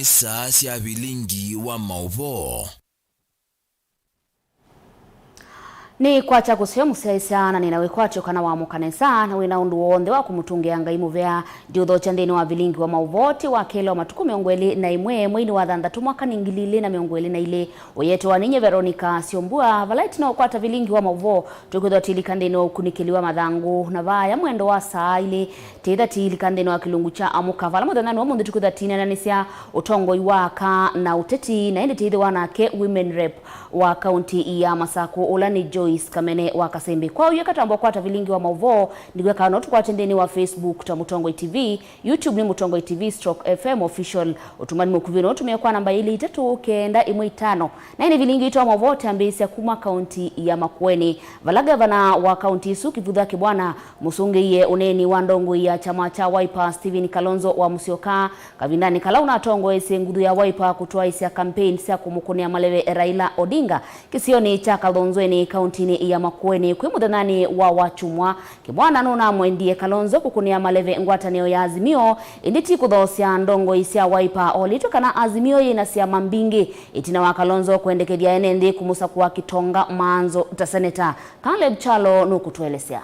kanisa sya Vilingi wa Mauvoo. Ni kwacha kusio musaisa na ninawe kwacho kana wa mukanesa na wina undu wonde wa kumutunge anga imuvea diutho chandeni wa Vilingi wa Mauvoo wa kelo matuku miongweli na imwe mwini wa thandatu mwaka ningilile na miongweli na ile oyeto wa ninye VERONICAH SYOMBUA valaiti na ukwata Vilingi wa Mauvoo tukutho tilikandeni wa ukunikiliwa madhangu na vaya mwendo wa saa ile teitha tilikandeni wa kilungu cha amukavala muthanani wa mundu tukutho tina na nisya utongo iwaka na uteti na indi teitha wanake women rep wa kaunti ya Masako Olani Kamene wa Kasembe kwa uye katambwa kwata Vilingi wa Mauvoo ndigwe kana tu kwa tendeni wa Facebook ta Mutongo TV, YouTube ni Mutongo TV /FM official utumani mukuvino tumia kwa namba ile 395 na ni Vilingi ito wa Mauvoo tambisi ya kuma kaunti ya Makueni valaga vana wa kaunti isu kivudha kibwana musungiye uneni wa ndongo ya chama cha Wiper Steven Kalonzo wa Musyoka kavindani kala unatongo ese ngudu ya Wiper kutoa isi campaign sia kumukunia maleve Raila Odinga kisioni cha Kalonzo ni kaunti ya Makueni kwe mudhanani wa wachumwa kibwana nuna mwendie Kalonzo kukunia maleve ngwataneo ya Azimio inditi kudhosia ndongo isia Wiper olitokana Azimio yena sia mambingi itina wa Kalonzo kuendekedia enendi kumusa kuwa kitonga manzo ta seneta Caleb Chalo nukutuelesea.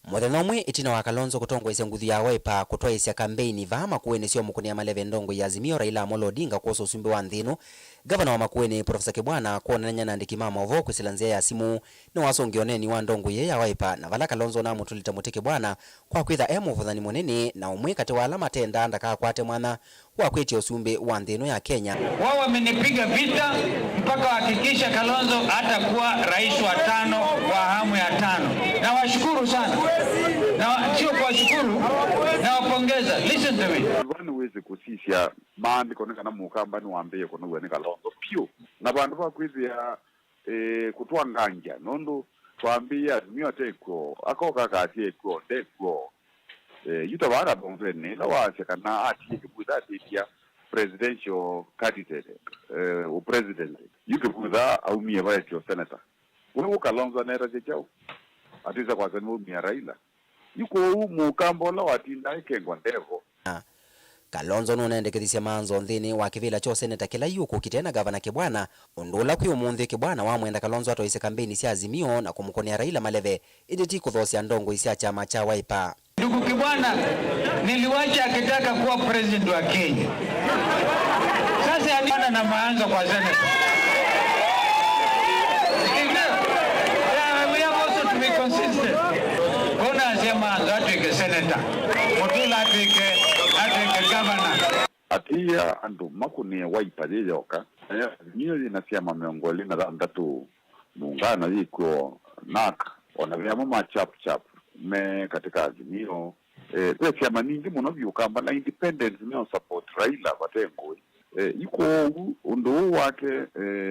Mwathenomwe itina wa Kalonzo kutongo ise nguthi ya Wiper kutoa isia kampeni va Makueni sio mukunia maleve ndongo ya Azimio Raila Amolo Odinga kuhusu usumbi wa nthino. Gavana wa Makueni Profesa Kibwana kuonanya na ndiki Mauvoo kusilanzia ya simu na wasongioneni wa ndongo ye ya Wiper na vala Kalonzo na mutulita muteke bwana kwa kwitha emuvuthani munene na umwe kati wa alama tenda ndaka kwate mwana wa kwiti usumbi wa nthino ya Kenya. Wao wamenipiga vita mpaka hakikisha Kalonzo atakuwa rais wa 5 wa hamu ya 5. Na washukuru sana. Na sio kwa shukuru na wapongeza. Listen to me. Wani weze kusisya maandi koneka na mukamba ni wambeye kono wene Kalonzo pio. Na bandu wa kwizi ya kutuwa nganja. Nondo tuambia Azimio teko. Ako kakati eko. Teko. Yuta wada bonzene. La waasya kana ati kubuda tikia presidential candidate. O president. Yuta kubuda au miye vaya kio senator. Wewe Kalonzo nera jechao. Atiza kwa zanimu miya Raila. Yuko mukamba la watinda ikengwa ndevo. Kalonzo nunendekithisia manzo nthini wa kivila cho seneta kila yuko kitena gavana Kibwana undula kwi umuthi Kibwana wa mwenda Kalonzo atoise kampeni cia Azimio na kumukonia Raila maleve inditi kuthosia ndongo isia chama cha Wiper. Ndugu Kibwana niliwacha akitaka kuwa president wa Kenya. Sasa anaona na maanzo kwa seneta. We have also to be consistent. Kona asema anzo atuike seneta. Mutula atuike governor. Atia andu makunia Wiper yoka. Azimio inasema miongoli na thandatu muungano yiko NAK onavyama machap me katika Azimio vyama ningi muno vyukamba na independence nio support Raila vatengo yuko undu wake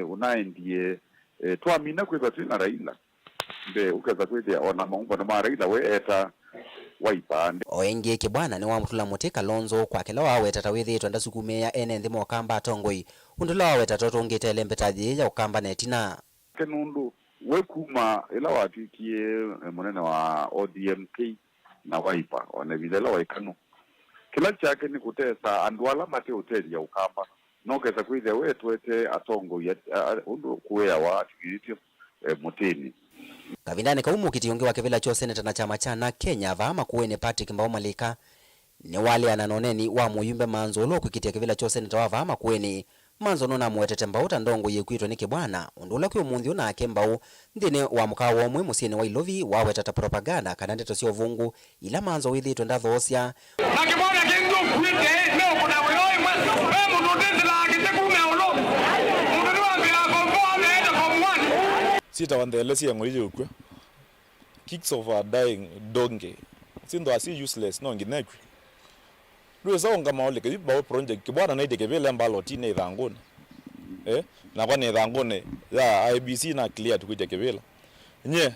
unaendie tuamina kweza tina Raila mbe ukeza kweza ona maungo na Raila we eta Wiper. Oengie Kibwana ni wa mutula muti Kalonzo kwa kila wawe tatawithi twanda sukume ya ene nthimo wakamba atongoi undula wawe tatotongite elembetaji ya ukamba netina kenundu wekuma ila watikie munene wa ODMK na Wiper one videla waikano kila chake ni kutesa andwala mate hoteli ya ukamba nokeza kwithe wetwete atongo ya undu kuya wa tikitio mutini kavindani kaumu kitionge wa kivila cho seneta na chama cha na Kenya va Makueni Patrick Mbaumalika ni wale ananoneni wa muyumbe manzo lo kukitia kivila cho seneta wa va Makueni manzo nona mwetete mbauta ndongo yekwitwa ni Kibwana undula kwi umuthi una kembau nthini wa mukawa omwe musini wa Ilovi wa wetata propaganda kana ndeto sio vungu ila manzo withitwe ndathosia na Kibwana kingu kwite no kuna wiloi mwe mututezi la kitekume ulo mututwa bila komboa meenda komwani sita wandele si ngolije ukwe kicks of a dying donkey sindo asi useless no nginekwe Luza onga maole ke ba project Kibwana na ideke vile mbalo tine idhangone na kwa idhangone ya IBC na clear tukuje kevela nye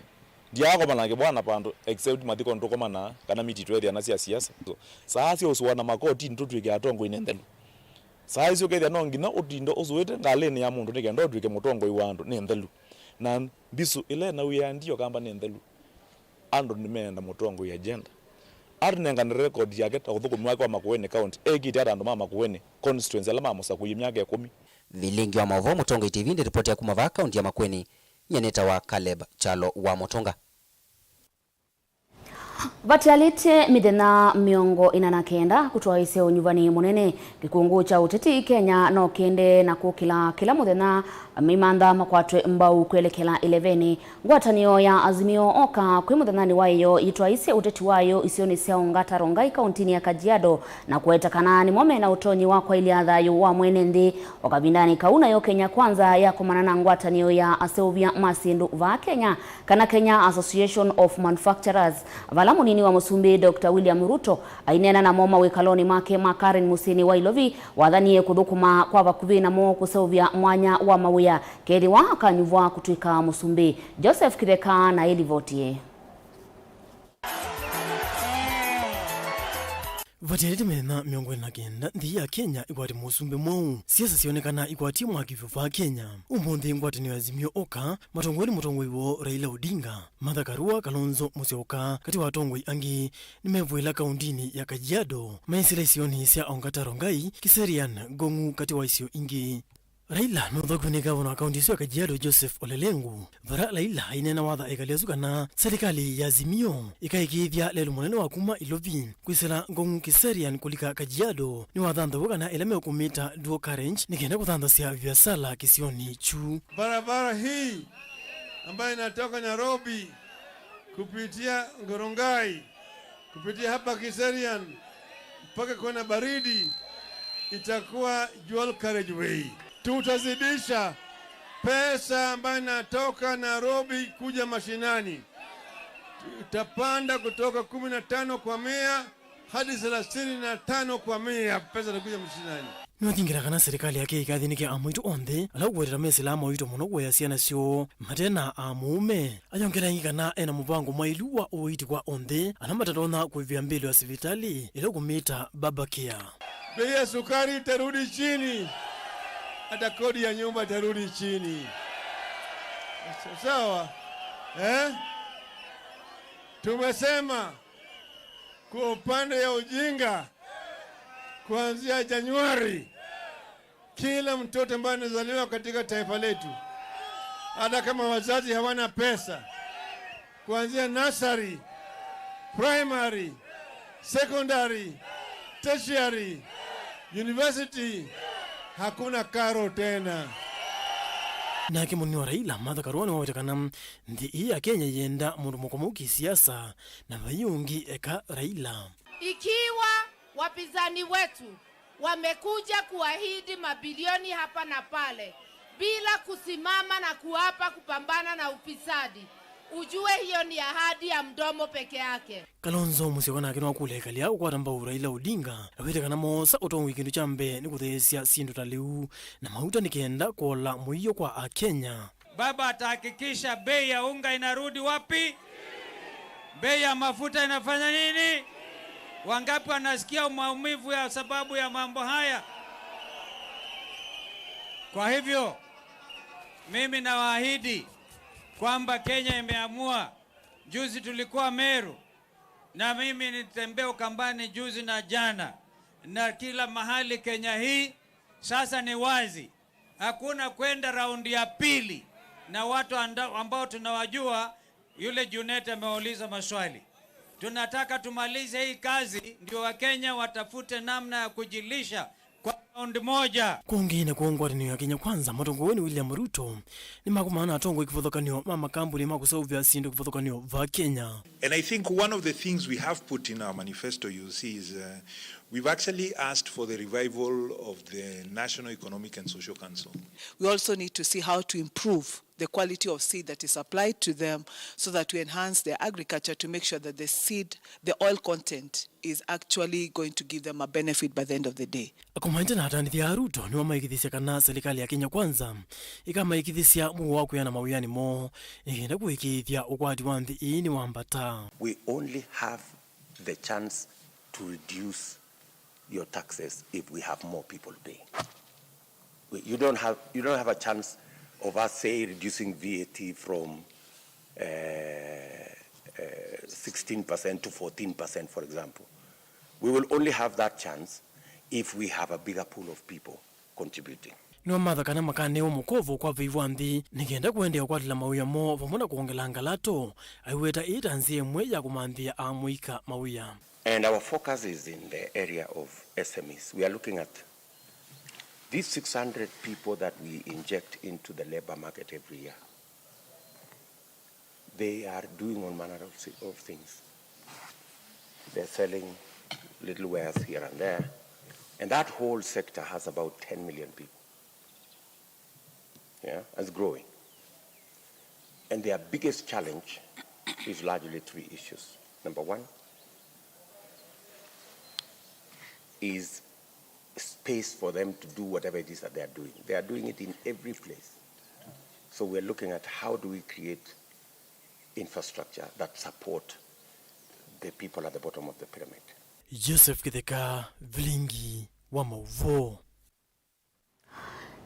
diako bana Kibwana pando except matiko ndoko mana kana miti twedi na siasa saasi oswana makoti ntutu ke atongo inendelu saasi okedi anongina odindo ozuwete ngalene ya mundu nike ndo twike mutongo iwandu nendelu na bisu ile na uyandio kamba nendelu ando nimeenda mutongo ya agenda arnengan record yake takuthuku mwake wa Makueni county egiti arandu ma Makueni constituency alama musa kuyimyake 10. Vilingi wa Mauvoo, Mutonga TV ndi ripoti ya kumava county ya Makueni, nyeneta wa Caleb Chalo wa Mutonga. Vatialite midena miongo inanakenda kutoa ise unyuvani munene kikungu cha uteti Kenya no kende na kila muthenya mimanda makwatwe mbau kwelekela 11 ngwatanio ya Azimio oka kwi muthenya ni wayo itwa ise uteti wayo isioni sia ongata rongai kauntini ya Kajiado na kuetakana ni mwame na utonyi wa kwa ili adhayo wa mwene ndi wakabindani kauna yo Kenya kwanza ya kumanana ngwatanio ya aseuvia masindu va Kenya kana Kenya Association of Manufacturers valamu nini wa Musumbi Dr. William Ruto ainena na moma wekaloni make Karen Musini wa Ilovi wathanie kuthukuma kwa bakuvi na mo kuseuvia mwanya wa mawia keri wa kanyuvwa kutuika Musumbi. Joseph Kireka na Elivotie. Vatialite mena miongo inakenda ndi ya Kenya ikwati Musumbi mwau siasa sionekana ikwati mwakivu va Kenya umunthi ngwatanio ya Azimio oka matongoni mutongoi Raila Odinga Martha Karua Kalonzo Musyoka kati wa tongoi angi nimevuila kauntini ya Kajiado maisila isioni sia ongata rongai Kiserian Gongu kati wa isio ingi. Raila nuthokwene gavana wa kaunti ya Kajiado Joseph Olelengu vara Raila inena watha ikaliazukana serikali ya Azimio ikaikithia lelo munene wa kuma Ilovi kwisela Gongu Kiserian kulika Kajiado ni wathantha wakana ileme kumita dual carriage nikenda kuthanthasya biashara kisioni chu. Barabara hii ambayo inatoka Nairobi kupitia Ngorongai kupitia hapa Kiserian mpaka kuna baridi itakuwa dual carriageway. Tutazidisha pesa ambayo inatoka Nairobi kuja mashinani. Tutapanda kutoka 15 kwa 100 hadi 35 kwa 100 pesa za kuja mashinani. Nwatingira kana serikali yake ikathinike amuitu onthe ala gwetera mesela amuitu muno gweya ciana cio matena amume ayongera ngikana ena mubango mwailu wa uiti kwa onthe ala matatona kuivia mbele wa sivitali ila kumita babakea. Bei ya sukari itarudi chini, hata kodi ya nyumba itarudi chini. Sawa? Tumesema kwa upande ya ujinga kuanzia Januari kila mtoto ambaye anazaliwa katika taifa letu hata kama wazazi hawana pesa kuanzia nursery, primary, secondary, tertiary, university hakuna karo tena. Na kimuni wa Raila Martha Karua ni wawetakana ndi hii ya Kenya yenda mundu mukomuki siasa na vayungi eka Raila. Ikiwa wapinzani wetu wamekuja kuahidi mabilioni hapa na pale bila kusimama na kuapa kupambana na ufisadi, ujue hiyo ni ahadi ya mdomo peke yake. Kalonzo Musyoka na kino kuleka lia ukwata mbau Raila Odinga awetekana mosa utongo ikindu chambe ni kuthesia sindu taliu na mauta nikenda kola muiyo kwa Akenya. Baba atahakikisha bei ya unga inarudi wapi? Bei ya mafuta inafanya nini? Wangapi wanasikia maumivu ya sababu ya mambo haya? Kwa hivyo mimi nawaahidi kwamba Kenya imeamua. Juzi tulikuwa Meru na mimi nitembea Ukambani juzi na jana na kila mahali Kenya hii. Sasa ni wazi, hakuna kwenda raundi ya pili na watu ambao tunawajua. Yule Junet ameuliza maswali. Tunataka tumalize hii kazi ndio Wakenya watafute namna ya kujilisha kwa raundi moja. Kuongine kuongwa ni ya Kenya kwanza matongoni William Ruto ni makumana atongo ikifothokanio mama kambuni makusauvya sindu ikifothokanio va Kenya. And I think one of the things we have put in our manifesto, you see, is we've actually asked for the revival of the National Economic and Social Council. We also need to see how to improve the quality of seed that is supplied to them so that we enhance their agriculture to make sure that the seed, the oil content is actually going to give them a benefit by the end of the day. Akumaita na hatanithia Ruto ni wamaikithisia kana serikali ya Kenya kwanza ikamaikithisia muwa kuyana mawiyani mo ikenda kuikithia ukwati wa nthi ini wambata. We only have the chance to reduce your taxes if we have more people paying. You don't have a chance of us, say, reducing VAT from 16% to 14%, for example. We will only have that chance if we have a bigger pool of people contributing. No matha kana makaneo mukovo kwa vivu nthi nigenda kuendea kwatila mawia mo vamona kuongela ngalato aiweta itanzie mwe ya kumanthia amuika mawia. And our focus is in the area of SMEs. We are looking at these 600 people that we inject into the labor market every year. They are doing all manner of things. They're selling little wares here and there. And that whole sector has about 10 million people. Yeah, it's growing. And their biggest challenge is largely three issues. Number one is space for them to do whatever it is that they are doing. They are doing it in every place. So we're looking at how do we create infrastructure that support the people at the bottom of the pyramid. Joseph Kitheka, Vilingi wa Mauvoo.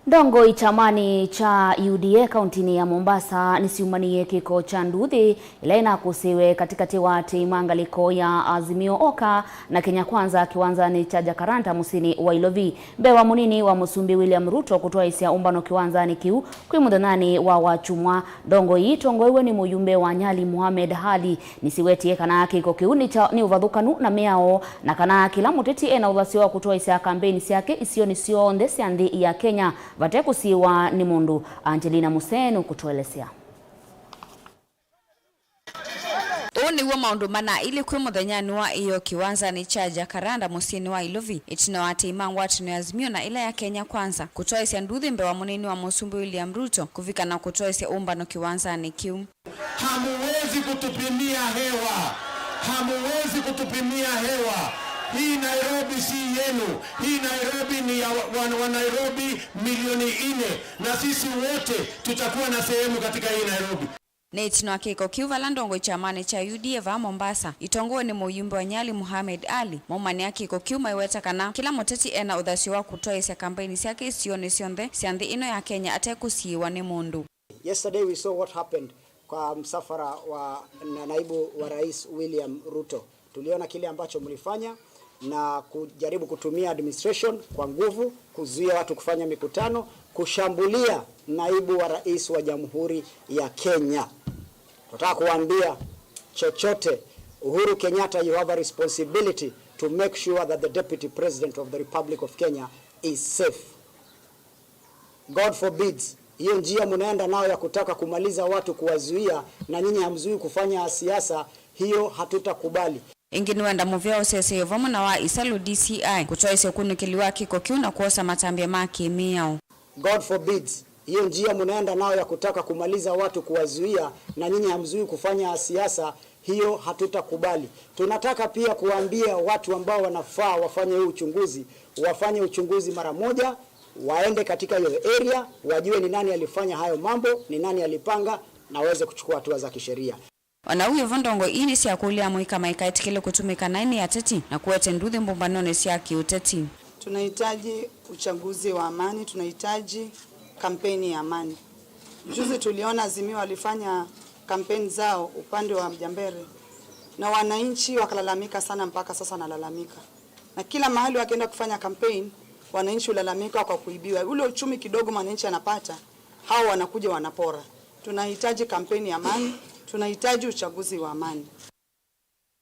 Ndongo ichamani cha UDA kauntini ya Mombasa nisiumanie kiko cha nduthi ila inakusiwe katikati wa timangaliko ya Azimio Oka na Kenya Kwanza kiwanzani cha Jakaranta musini wa Ilovi. Mbewa munini wa Musumbi William Ruto kutoa isia umbano kiwanzani kiu kuimudhanani wa wachumwa. Ndongo itongo iwe ni muyumbe wa Nyali Muhammad Hali nisiwetie kana kiko kiu ni uvadhukanu na meao na kana kila muteti ena udhasiwa kutoa isia kampeni siake isio nisio ndesi andi ya Kenya. Vatekusiwa ni mundu Angelina Musenu kutuelezea. Oni wa maundu mana ili kwe muthanyani wa iyo kiwanzani cha Jakaranda musini wa Ilovi itino ati imangwa atino Azimio na ila ya Kenya Kwanza kutoa isia nduthi mbewa munini wa Musumbi William Ruto kufika na kutoa isia umbano kiwanzani kiu. Hamuwezi kutupimia hewa. Hamuwezi kutupimia hewa. Hii Nairobi si yenu. Hii Nairobi ni ya wa Nairobi milioni 4 na sisi wote tutakuwa na sehemu katika hii Nairobi. Neitino akiko kiuva landongo chamane cha UDA va Mombasa itongo ni muyumbe wa Nyali Muhammad Ali momani akiko kiuma iweta kana kila muteti ena udhasi wa kutoa isia kampeni siake isione sionthe sianthi ino ya Kenya atekusiwa ni mundu. Yesterday we saw what happened kwa msafara wa naibu wa rais William Ruto. Tuliona kile ambacho mlifanya na kujaribu kutumia administration kwa nguvu, kuzuia watu kufanya mikutano, kushambulia naibu wa rais wa Jamhuri ya Kenya. Nataka kuambia chochote, Uhuru Kenyatta, you have a responsibility to make sure that the Deputy President of the Republic of Kenya is safe. God forbids, hiyo njia mnaenda nao ya kutaka kumaliza watu, kuwazuia na nyinyi hamzui kufanya siasa, hiyo hatutakubali. Ingini wenda muvia osese yovomu na wa Isalu DCI kutoa isi kunikiliwa kiko kiu na kuosa matambia maki miao. God forbids, hiyo njia mnaenda nao ya kutaka kumaliza watu, kuwazuia na nyinyi hamzui kufanya siasa, hiyo hatutakubali. Tunataka pia kuambia watu ambao wanafaa wafanye huu uchunguzi, wafanye uchunguzi mara moja, waende katika hiyo area, wajue ni nani alifanya hayo mambo, ni nani alipanga na waweze kuchukua hatua za kisheria. Wanauye vondongo ini siya kulia muika maika itikile kutumika naini ya teti na kuwete nduthi mbumbanone siya kiuteti. Tunahitaji uchaguzi wa amani, tunahitaji kampeni ya amani. Juzi tuliona Azimio walifanya kampeni zao upande wa Mjambere na wananchi wakalalamika sana, mpaka sasa nalalamika. Na kila mahali wakienda kufanya kampeni wananchi ulalamika kwa kuibiwa. Ule uchumi kidogo wananchi anapata, hao wanakuja wanapora. Tunahitaji kampeni ya amani, tunahitaji uchaguzi wa amani.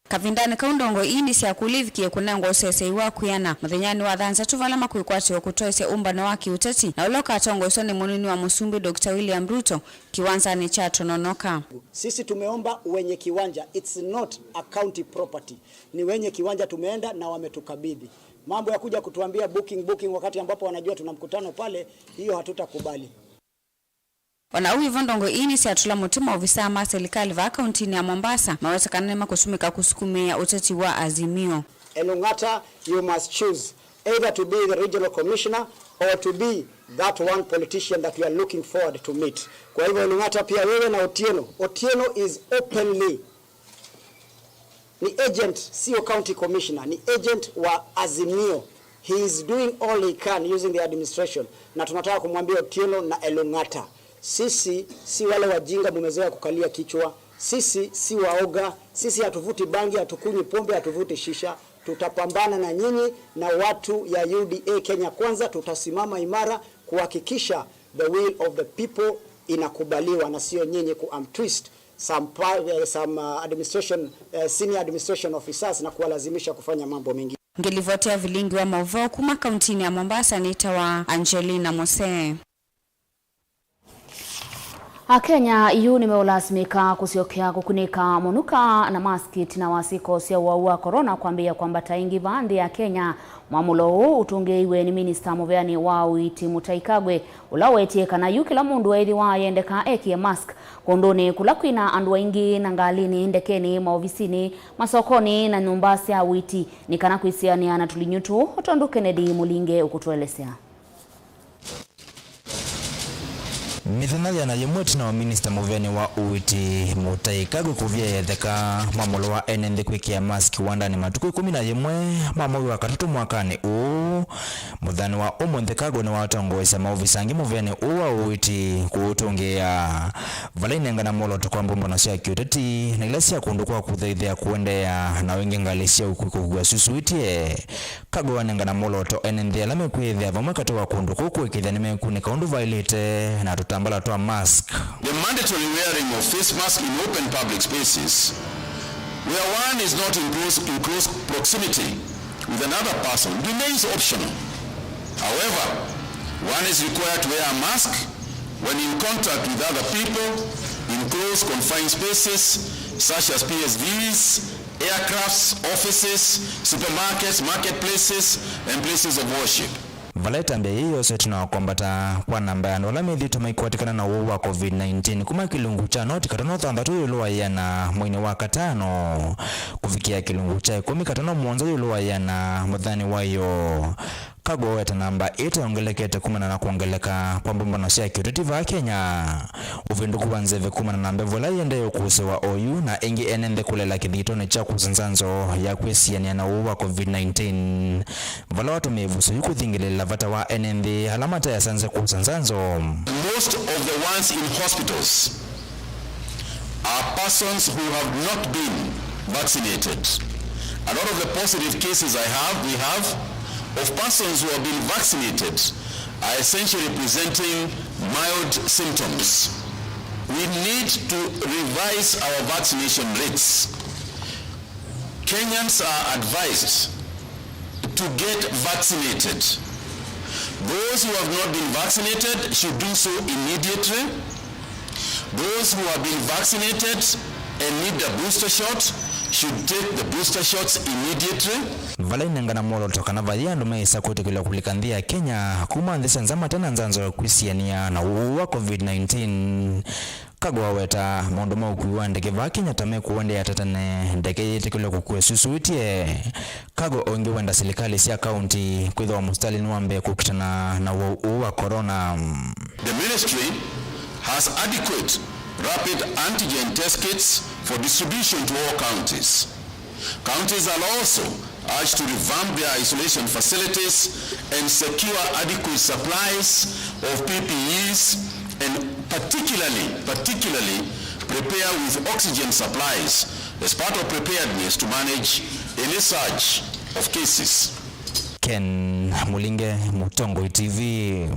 Kavindani kaundongo ini siya kulivikie kunengo osese iwa kuyana mthenyani wa dhanza tuvalama kuikwati wa kutoese umbano waki uteti na uloka atongo isoni munini wa Musumbi Dr. William Ruto kiwanza ni cha Tononoka. Sisi tumeomba wenye kiwanja, it's not a county property, ni wenye kiwanja tumeenda na wametukabidhi. Mambo ya kuja kutuambia booking wakati ambapo wanajua tuna mkutano pale, hiyo hatutakubali. Wanauye vondongo ini siya tula mutima ofisa ma serikali va kauntini ya Mombasa maweza kanema kusumika kusukumia uteti wa Azimio. Elungata, you must choose either to be the regional commissioner or to be that one politician that we are looking forward to meet. Kwa hivyo Elungata pia wewe na Otieno is openly ni agent, sio county commissioner, ni agent wa Azimio. He is doing all he can using the administration. Na tunataka kumwambia Otieno na Elungata, sisi si wale wajinga mumezoea kukalia kichwa. Sisi si waoga, sisi hatuvuti bangi, hatukunywi pombe, hatuvuti shisha. Tutapambana na nyinyi na watu ya UDA Kenya Kwanza. Tutasimama imara kuhakikisha the will of the people inakubaliwa na sio nyinyi twist some administration senior administration officers na kuwalazimisha kufanya mambo mengi. Ngelivotea Vilingi wa Mauvoo kuma kauntini ya Mombasa nitawa Angelina Mose. Kenya yu nimeulasimika kusiokea kukunika monuka na maski tina wasiko sia wa corona kwambia kwamba taingi bandi ya Kenya mwamulo huu utungeiwe ni minister muveani wa uiti Mutaikagwe ulawetie kana yu kila mundu weithi wa yendeka eki ya mask kondoni kulakwina andu waingi na ngalini ndekeni maofisini masokoni na nyumba sia uiti ni kana kuisiania na tulinyutu Otondu Kennedy Mulinge ukutuelesea. Mithanalia na yemweti na minister muveani wa uiti Mutaikagwe kuvia theka mamulo wa NND kwikia maski wandani matuku 11 mamulo wa katatu mwakani muthani wa Mutaikagwe ni watongoesa maofisa angi muveani wa uiti kuutungia valainenga na molo tukwambu mbona sia kiuteti na ilasia kundu kwa kuthaithia kuendea na wengi ngalisia ukukugua susuitie Kagwe wanenga na molo to NND alame kwithia vamwe katiwa kundu kuku ikithia nimekunika undu vailite na tutambala toa mask. The mandatory wearing of face mask in open public spaces where one is not in close proximity with another person remains optional. However, one is required to wear a mask when in contact with other people in close confined spaces such as PSVs, aircrafts, offices, supermarkets, marketplaces, and places of worship. Valeta mbia hiyo setu na wakombata kwa namba ya ndola medhito maikuwatikana na uwa COVID-19 kuma kilungu cha noti katano thambatu yuluwa yana mwini wa katano kufikia kilungu cha 10 katano mwanzo yuluwa yana mudhani wayo Kagwe weta namba 8 ongelekete kumana na kuongeleka kwa mbumba na siya kiutetiva Kenya uvinduku wanzeve kumana na mbevola yende yukuse wa OU na engi enende kulela kithito ni cha kusanzanzo ya kwesiania na uwa COVID-19 vala watu mevuso yuku thingile lavata wa NND halamata ya sanze kusanzanzo. Most of the ones in hospitals are persons who have not been vaccinated. A lot of the positive cases we have of persons who have been vaccinated are essentially presenting mild symptoms. We need to revise our vaccination rates. Kenyans are advised to get vaccinated. Those who have not been vaccinated should do so immediately. Those who have been vaccinated and need a booster shot should take the booster shots immediately. Valainenga na molo tokana vayandu meisa kutekela kulikandia Kenya kumanzisha nzama tena nzanzo kuisiania na uwa COVID-19 Kagwe weta maundu maukuwa ndeke va Kenya tame kuwende ya tatane ndeke yetekele kukue susuitie Kagwe onge wenda serikali sia kaunti kuidha wa mustali nuambe kukitana na uwa corona. The ministry has adequate rapid antigen test kits for distribution to all counties. Counties are also urged to revamp their isolation facilities and secure adequate supplies of PPEs and particularly prepare with oxygen supplies as part of preparedness to manage any surge of cases. Ken Mulinge, Mutongo TV.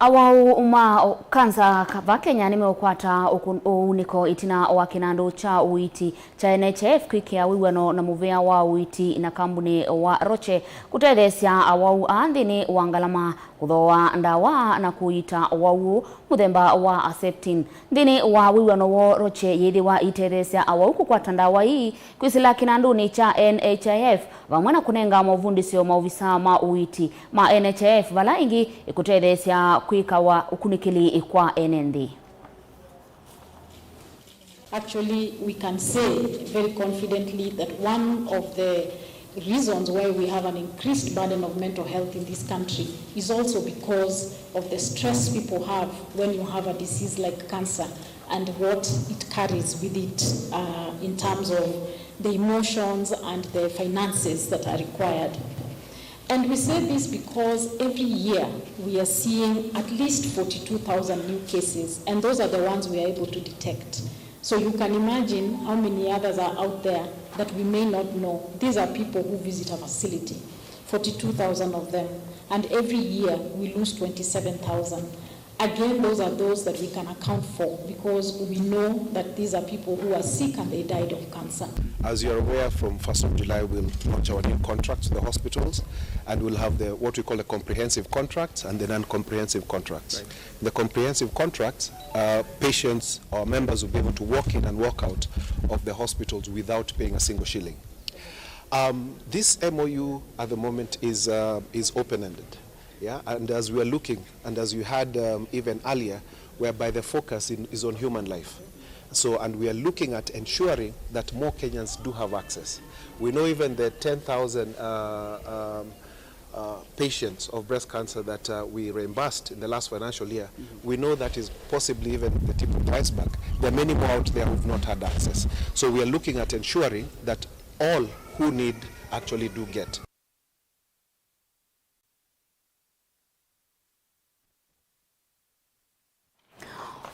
Awau uma kanza va Kenya nimeokwata uniko itina wa kinando cha uiti cha NHF kwikia wiwano na muvea wa uiti na kambuni wa Roche kutethesia awau andini wangalama kuthoa ndawa na kuita awau muthemba wa accepting ndini wa wiwano wa Roche yethi wa itethesia awau kukwata ndawa hii kwisila kinanduni cha NHF vamwe na kunenga mavundisio mauvisa ma uiti ma NHF vala ingi ikutethesia kwika wa ukunikili kwa NND. Actually, we can say very confidently that one of the reasons why we have an increased burden of mental health in this country is also because of the stress people have when you have a disease like cancer and what it carries with it in terms of the emotions and the finances that are required. And we say this because every year we are seeing at least 42,000 new cases, and those are the ones we are able to detect. So you can imagine how many others are out there that we may not know. These are people who visit our facility, 42,000 of them, and every year we lose 27,000. Again, those are those that we can account for because we know that these are people who are sick and they died of cancer. As you're aware, from 1st of July, we'll launch our new contracts to the hospitals, and we'll have what we call the comprehensive contracts and the non-comprehensive contracts. Right. The comprehensive contracts, patients or members will be able to walk in and walk out of the hospitals without paying a single shilling. This MOU at the moment is open-ended. Yeah, and as we are looking, and as you had even earlier, whereby the focus is on human life. So, and we are looking at ensuring that more Kenyans do have access. We know even the 10,000 patients of breast cancer that we reimbursed in the last financial year. We know that is possibly even the tip of the iceberg. There are many more out there who have not had access. So we are looking at ensuring that all who need actually do get.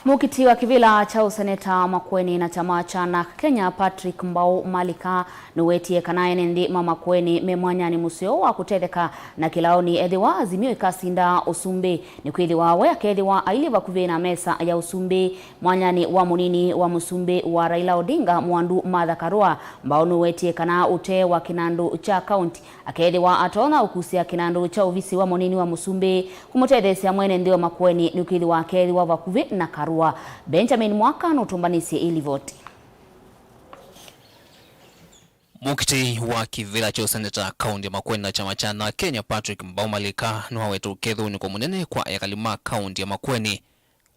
Mukiti wa kivila cha useneta Makueni na chama cha NAK Kenya Patrick Mbau Malika nuwetie kanaye ndi Makueni memwanyani musio wa kutetheka na kilaoni edhiwa azimio ikasinda usumbi ni kwithiwa we akethiwa ailiva kuvina mesa ya usumbi mwanyani wa munini wa musumbi wa Raila Odinga Mwandu Martha Karua Mbau nuwetie kana ute wa kinandu cha county akethiwa atona ukusia kinandu cha uvisi wa munini wa musumbi kumutethesia mwene ndio Makueni ni kwithiwa akethiwa vakuvi na Karua. Benjamin Mwaka nutumbanisi ili voti. Mukiti wa kivila cha useneta kaunti ya Makueni na chama cha NAK Kenya Patrick Mbau Malika nuhawetu kethu ni kwa munene kwa yakalima kaunti ya Makueni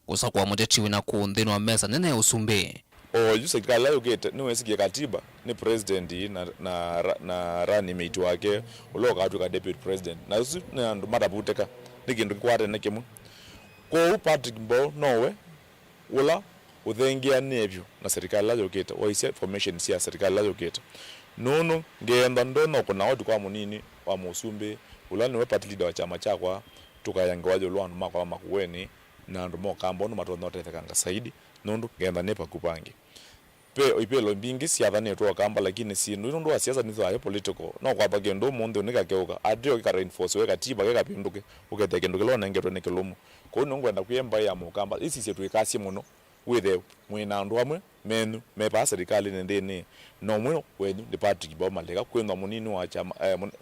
kusa kwa muteti wina kuundhinu wa mesa nene ya usumbi. Serikali layo gete niwesikia katiba ni president na running mate wake uloka atuka deputy president na usu ndo madabuteka nikindu kwate nekemu kwa Patrick Mbau nowe ula uthengia nebyo na serikali layo gete waisia information sia serikali layo gete nono ngenda ndono kuna watu kwa munini wa musumbi ula niwe party leader wa chama chakwa tukayange wajo lwanu makwa Makueni na ndo mokamba no matono tethekanga saidi nondo ngenda nepa kupangi ipelo mbingi siatha netwa kamba lakini si ndo wa siasa nizo ayo political no kwa bagendo monde unikakeuka adio ka reinforce we katiba ke kapinduke uketeke ndukelo ngetwe nekelomo ko ngwenda kuyemba ya mokamba isi setu ikasi muno withe mwina ndo amwe menu mepa serikali nendeni no mwe wenyu de Patrick Mbau Malika kwenda munini wa chama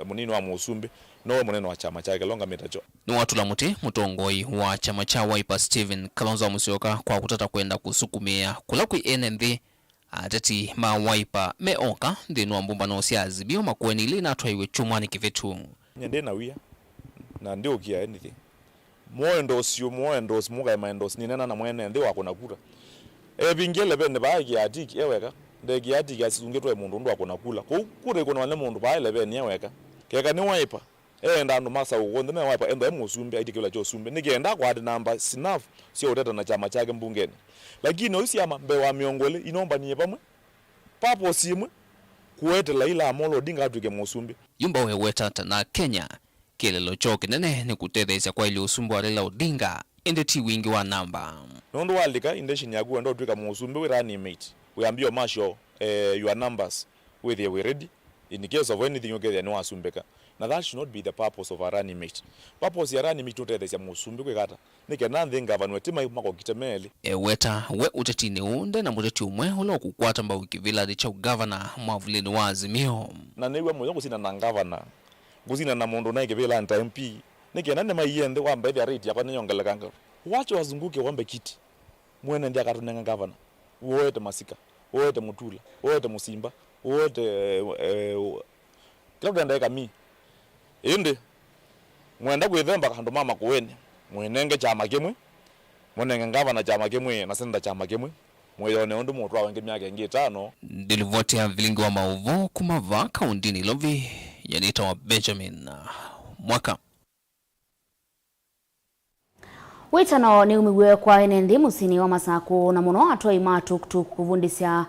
munini wa musumbi no munene wa chama chake longa metacho ni watu la muti mutongoi wa chama cha Wiper Stephen Kalonzo Musyoka kwa kutata kwenda kusukumia kula ku NND atati ma Wiper meoka ndinu ambumba no siazi bio Makueni ile na twaiwe chumani kivetu nyende na wia na ndio kia anything moendos muga maendos ni nena na mwene ndio akona kura bingele bene baagi atiki eweka ndegi atiki asungetwe mundu ndo akona kula ko kure kono wale mundu baile bene eweka keka ni Wiper enda ndo masa ugonde na Wiper enda musumbi aitikela cho sumbi nigenda kwa hadi namba sinafu sio uteta na chama chake mbungeni lakini usiama mbe wa miongole inomba niye pamwe papo simwe kuwete Raila Amolo Odinga atuke musumbi yumba weweta na Kenya kilelo choke nene ni kutethesia kwa ile usumbi wa Raila Odinga endeti wingi wa namba nondo walika indeshini yagu ndo tuka musumbi we running mate we ambio masho your numbers whether we ready in case of anything you get no asumbeka. Now that should not be the purpose of a running mate. Purpose ya running mate utethesia musumbi kwe kata nike nandhi ngavana wetima mako kitemeli weta we utetini unde na muteti umwe ulo kukwata mba wikivila cha governor mwavulini wa Azimio na niwe mwezo kusina na governor kusina na mundu na ikivila anta MP nike nane maiyende wamba hivi rate ya kwa nyongele kanga wacho wazunguke wambe kiti mwene ndia katunenga governor wote Masika wote Mutula wote Musimba wote kila ndeka mi inde mwenda kwithemba kandu mama kuweni mwenenge chama kimwe mwenenge ngavana chama kimwe na senda chama kimwe mweyone undu mutu awenge miaka ingi 5 Dilivoti ya Vilingi wa Mauvoo kumava kaundini lovi yanita wa Benjamin Mwaka Witano ni umiwe kwa enendi musini wa Masaku na muno atoi matuktuk kuvundisya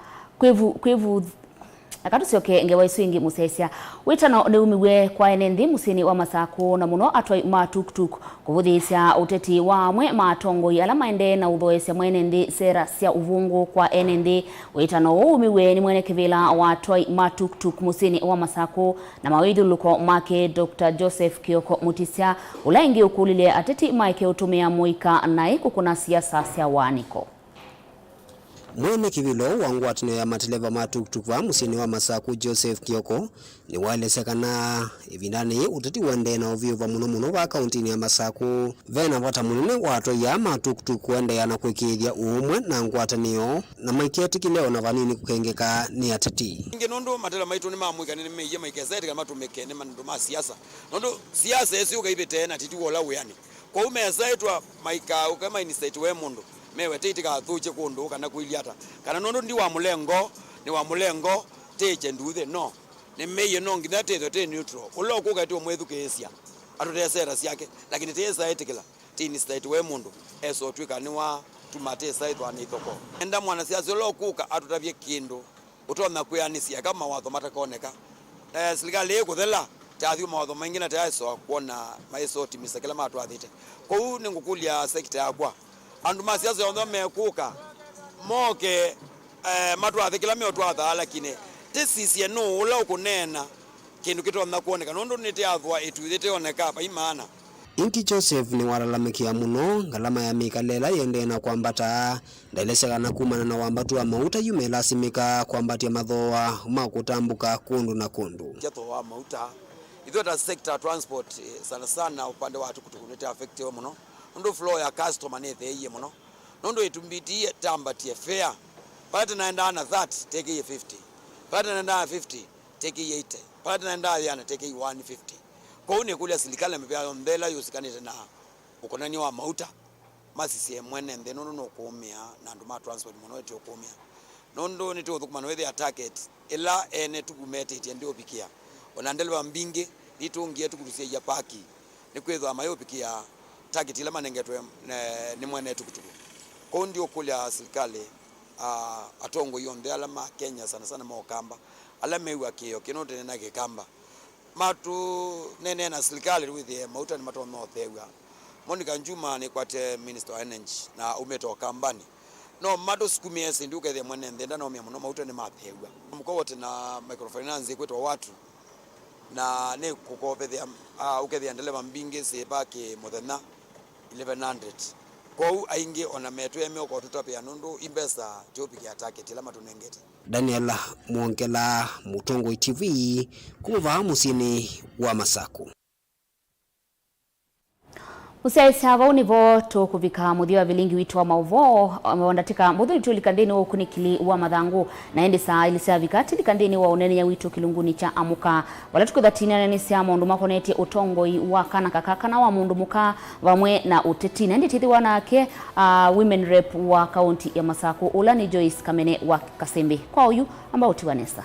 na katusioke ngewa iswingi musesia witano ni umiwe kwa enenthi musini wa Masaku na muno atwai matuktuk kuvuthisya uteti wamwe matongoi ala maende na uthoesya mwenenthi sera sia uvungu kwa enenthi witano umiwe ni mwene kivila wa atwai matuktuk musini wa Masaku na mawithuluko make Dr. Joseph Kioko Mutisya ulaingi ukulile ateti maike utumia muika na ikukuna siasa sia waniko. Mwene kivilo wangwatino ya mateleva matuktuk wa musini wa Masaku Joseph Kioko ni walesekana ivindani uteti wende na ovio va muno wa kauntini ya Masaku vena vata munene wato ya matuktuk wende ya na kwekithia umwe na ngwatanio na maiketi kileo na vanini kukengeka ni ateti ngenondo matela maitu ni mamwika ni meye maikesete kama tumekene mandu ma siasa nondo siasa esi ukaibete na titi wola uyani kwa umeza etwa maika ukama inisite we mundu mewe teitika thuche kundu kana kuiliata kana nondo ndi wa mulengo teche nduthe no ne meye no ngitha tetho te neutral ulo kugati omwethukesia atutesera siake lakini tesa etikila tini state we mundu eso twika ni wa tumatesa ithwa ni thoko enda mwana siasa ulo kuka atutavye kindu utona kuyanisia kama watho matakoneka serikali ikuthela tathi mawatho mengine tayaso kuona maiso timisa kila matu athite kwa hiyo ningukulia sekta yakwa andu masiasa yondo mekuka moke matu athikila meotu atha lakini tisisi no ula ukunena kindu kitona kuoneka nondo nite athwa etwithite oneka pa imana Inki Joseph ni walalamikia muno ngalama ya mikalela yende na kwambata ndaileseka na kumana na wambatu wa mauta yume lasimika kwambatia madhoa makutambuka kundu na kundu jato wa mauta idhota sector transport sana upande watu kutukunete affecte muno ndo flow ya customer nethe iye muno nondo itumbitie tambatie fare pata naenda na 30 take ye 50 pata naenda na 50 take ye 80 pata naenda yana take ye 150 kwa une kule silikala mbea mbela yusikanite na ukonani wa mauta masisi mwene nde nondo kuumia na nduma transport muno eto kuumia nondo nito thukuma weather ya target ela ene tukumete itende opikia onandelwa mbinge nitungie tukurusia ya paki nikwetho mayo pikia target ila manengetwe ni mwene tukutuku kwa ndio kule serikali atongo yonde alama Kenya sana maokamba alama ewa kio kinote na kekamba matu nene na serikali with mauta ni matu no thewa Monica Njuma ni kwate minister wa energy na umeto kambani no matu sikumiesi nduke the mwene ndenda no mia mauta ni mathewa mko wote na microfinance kwetu watu na ne kukopethia ukethia ndeleva mbingi sebake modena 1100 kwa aingi ona metu emeo kwa tutapia nundu imbesa jopi ya target ila matunengete Daniela Mwongela Mutongo TV kuva musini wa Masaku Usaisa vaunivo tukuvika muthio wa Vilingi witu wa Mauvoo wameondatika muthuri tulikandini wa ukunikili wa mathangu na endi saa ilisa vikati likandini wa unene ya witu kilunguni cha amuka wala tukuthatina nene sia maundu makoneti utongoi wa kana kakaka na wa mundu muka vamwe na uteti na endi tithi wanake women rep wa kaunti ya Masaku ula ni Joyce Kamene wa Kasembe kwa uyu ambao utiwanesa